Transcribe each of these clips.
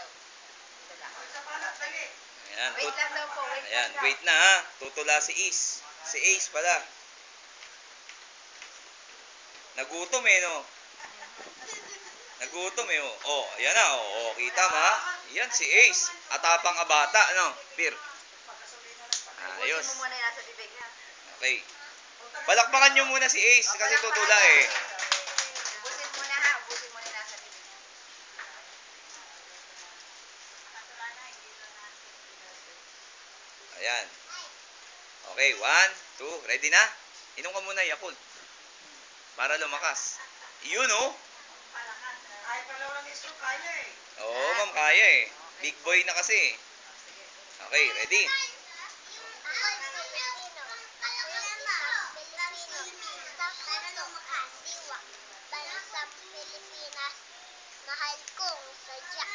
daw. Ito lang. Ayan, Wait lang daw po, wait ayan, lang daw. wait na ha. Tutula si Ace. Si Ace pala. Nagutom eh, no? Nagutom eh, oh. Oh, ayan na, oh. Oh, kita mo ha? Yan, si Ace. Atapang abata, no? Pir. Ayos. Ubusin mo muna yung nasa bibig niya. Okay. Palakpakan nyo muna si Ace kasi tutula eh. Ubusin muna ha, ubusin muna yung nasa bibig niya. Ayan. Okay, 1, 2, ready na? Inom ka muna, Yakult. Para lumakas. Yun, oh. Ay, pala ng iso kaya eh. Oo, ma'am, kaya eh. Big boy na kasi. Okay, ready? Pilipinas, mahal kong sadya,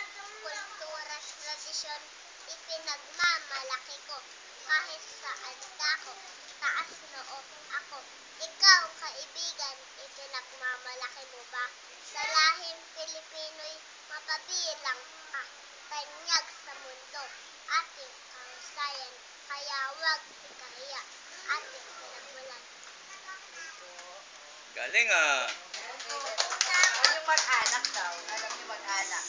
kultura, tradisyon, ipinagmamalaki ko, kahit saan ako, taas noo ako. Ikaw, kaibigan, ipinagmamalaki mo ba? Sa lahing Pilipino'y mapabilang ka, tanyag sa mundo, ating kahusayan, kaya wag ikahiya, ating pinagmulan. Galing ah. Alam yung mag-anak daw. Alam yung mag-anak.